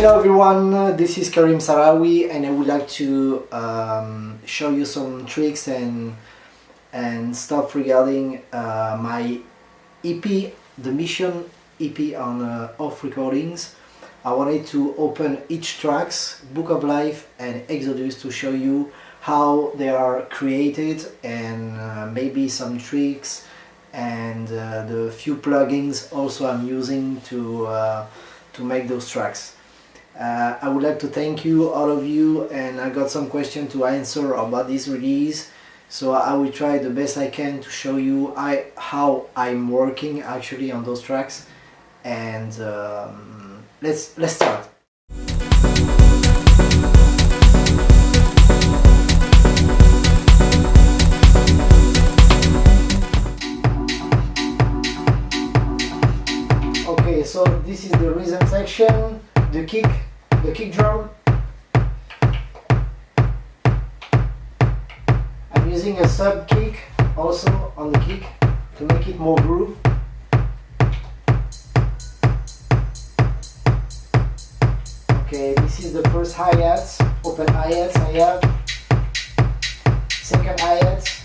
Hello everyone, this is KARIM SAHRAOUI and I would like to show you some tricks and stuff regarding my EP, the Mission EP on Off Recordings. I wanted to open each tracks, Book of Life and Exodus, to show you how they are created and maybe some tricks and the few plugins also I'm using to make those tracks. I would like to thank you, all of you, and I got some questions to answer about this release, so I will try the best I can to show you how I'm working actually on those tracks. And let's start. Okay, so this is the rhythm section, the kick drum. I'm using a sub kick also on the kick to make it more groove. Okay, this is the first hi-hats, open hi-hats I have, second hi-hats,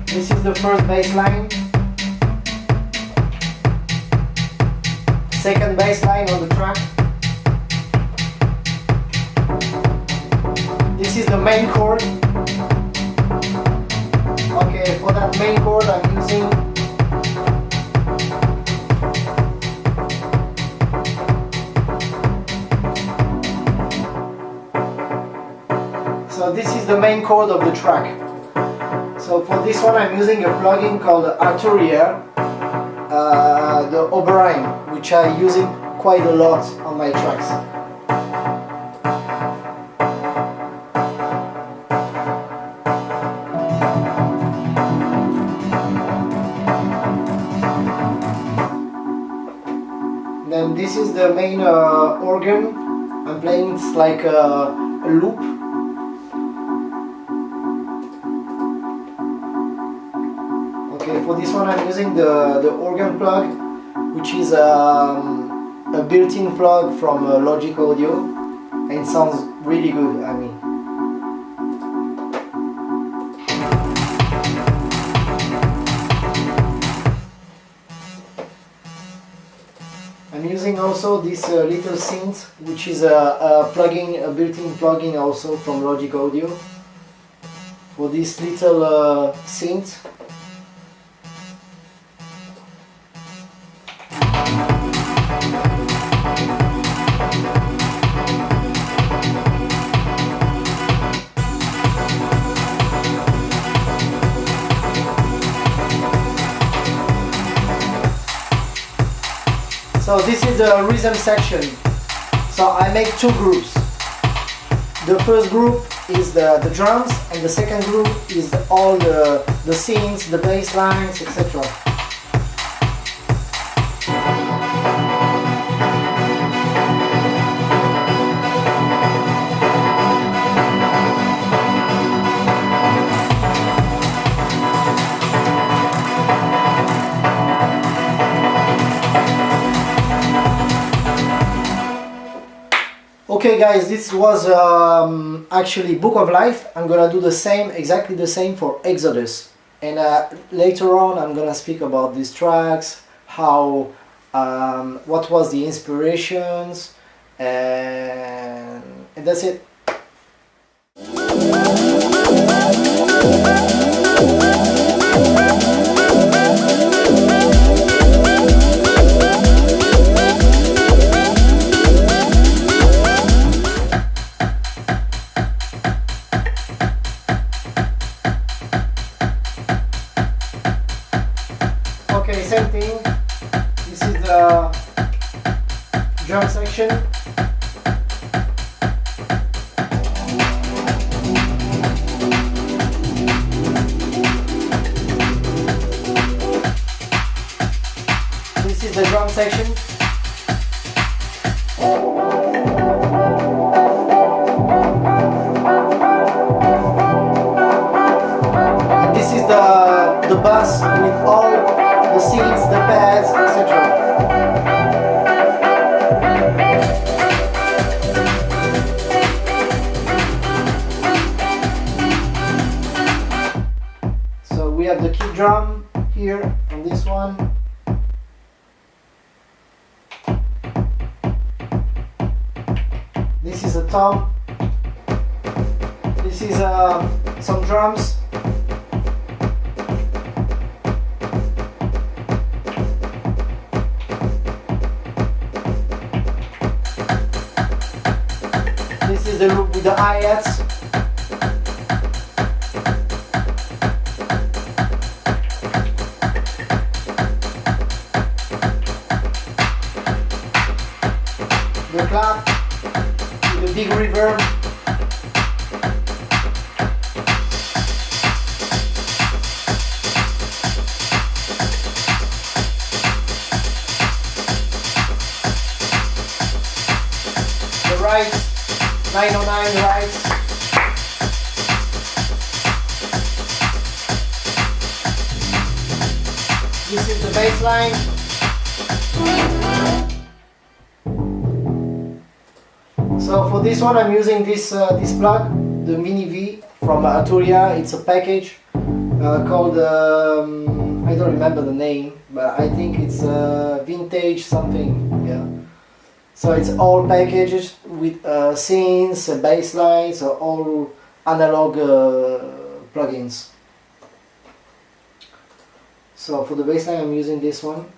this is the first bass line, second bass line on the track, this is the main chord. Okay, for that main chord I'm using so this is the main chord of the track. So for this one I'm using a plugin called Arturia, the Oberheim, which I use it quite a lot on my tracks. Then this is the main organ I'm playing. It's like a loop. Okay, for this one I'm using the organ plug, which is a built-in plug from Logic Audio, and it sounds really good. I mean, I'm using also this little synth, which is a built-in plugin also from Logic Audio for this little synth. So this is the rhythm section. So I make two groups. The first group is the drums, and the second group is all the synths, the bass lines, etc. Okay guys, this was actually Book of Life. I'm gonna do the same, exactly the same for Exodus, and later on I'm gonna speak about these tracks, how what was the inspirations, and that's it. Okay, same thing. This is the drum section. This is the drum section. And this is the bass with all the synths, the pads, drum here on this one. This is a tom. This is some drums. This is the loop with the hi-hats. The clap with the big reverb. The rights, 909 rights. This is the bass line. So for this one I'm using this plug, the Mini V from Arturia. It's a package called, I don't remember the name, but I think it's vintage something, yeah. So it's all packages with synths, bass lines, so all analog plugins. So for the bass line I'm using this one.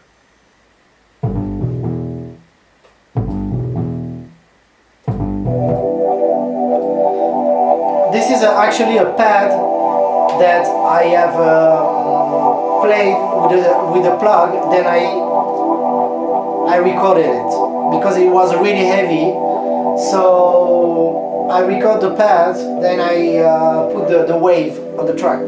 This is actually a pad that I have played with the plug, then I recorded it because it was really heavy. So I record the pad, then I put the wave on the track.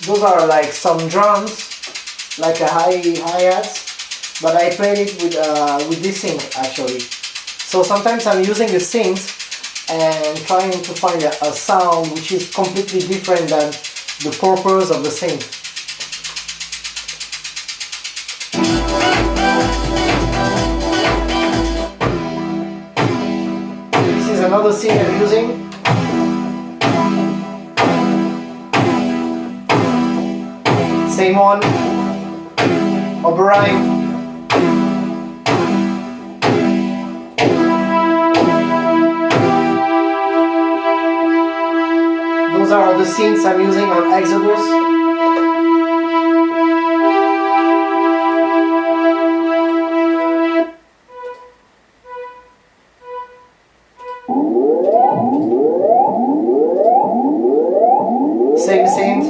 Those are like some drums, like a hi-hats, but I played it with this synth actually. So sometimes I'm using the synth and trying to find a sound which is completely different than the purpose of the synth. This is another synth I'm using. Same one, Oberheim. Those are the synths I'm using on Exodus. Same synth.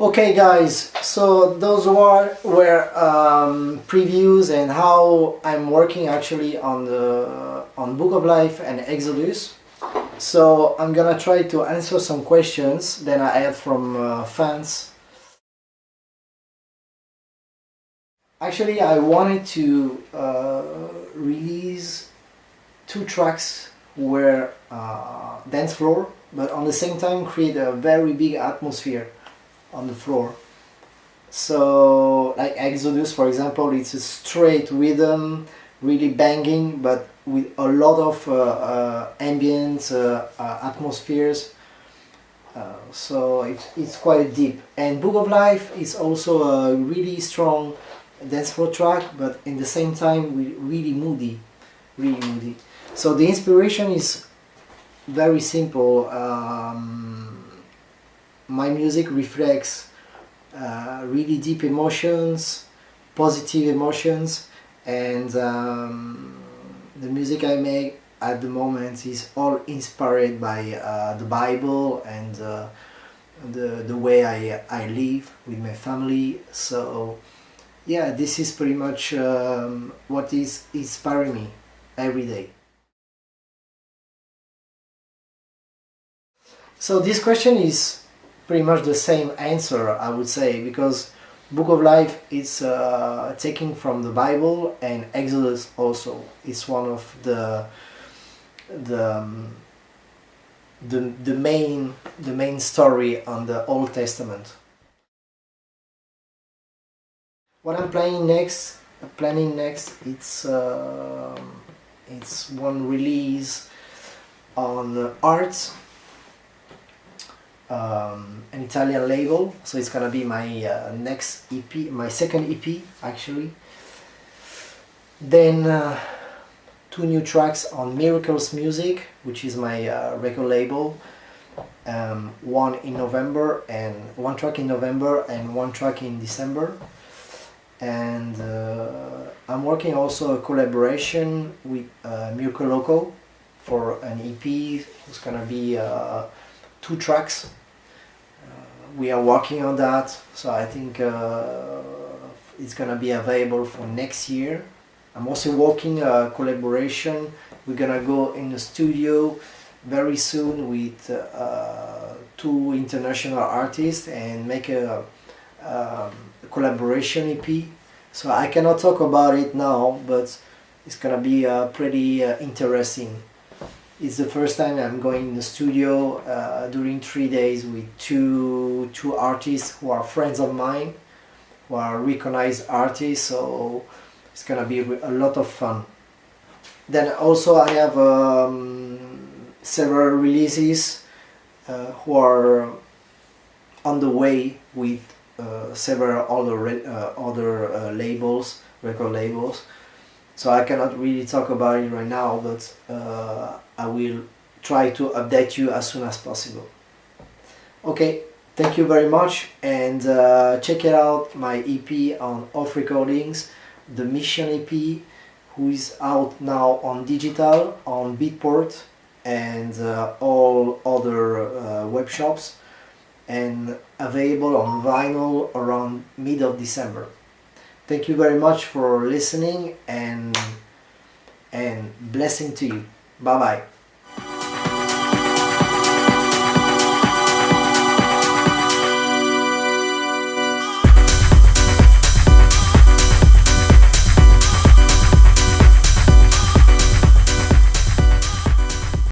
Okay guys, so those were previews and how I'm working actually on Book of Life and Exodus. So I'm gonna try to answer some questions that I had from fans. Actually I wanted to release 2 tracks where dance floor, but on the same time create a very big atmosphere on the floor. So like Exodus for example, it's a straight rhythm, really banging, but with a lot of ambient atmospheres, so it's quite deep. And Book of Life is also a really strong dance floor track, but in the same time really moody. So the inspiration is very simple. My music reflects really deep emotions, positive emotions, and the music I make at the moment is all inspired by the Bible and the way I live with my family. So yeah, this is pretty much what is inspiring me every day. So this question is pretty much the same answer, I would say, because Book of Life is taken from the Bible, and Exodus also. It's one of the main story on the Old Testament. What I'm planning next, it's one release on art, an Italian label, so it's gonna be my next EP, my second EP actually. Then 2 new tracks on Miracles Music, which is my record label. One track in November and 1 track in December. And I'm working also a collaboration with Mirko Loco for an EP. It's gonna be 2 tracks. We are working on that, so I think it's gonna be available for next year. I'm also working a collaboration. We're gonna go in the studio very soon with 2 international artists and make a collaboration EP. So I cannot talk about it now, but it's gonna be pretty interesting. It's the first time I'm going in the studio during 3 days with two artists who are friends of mine, who are recognized artists, so it's gonna be a lot of fun. Then also I have several releases who are on the way with several other labels, record labels. So I cannot really talk about it right now, but I will try to update you as soon as possible. Okay, thank you very much, and check it out, my EP on Off Recordings, the Mission EP, who is out now on digital, on Beatport, and all other web shops, and available on vinyl around mid of December. Thank you very much for listening, and blessing to you. Bye bye.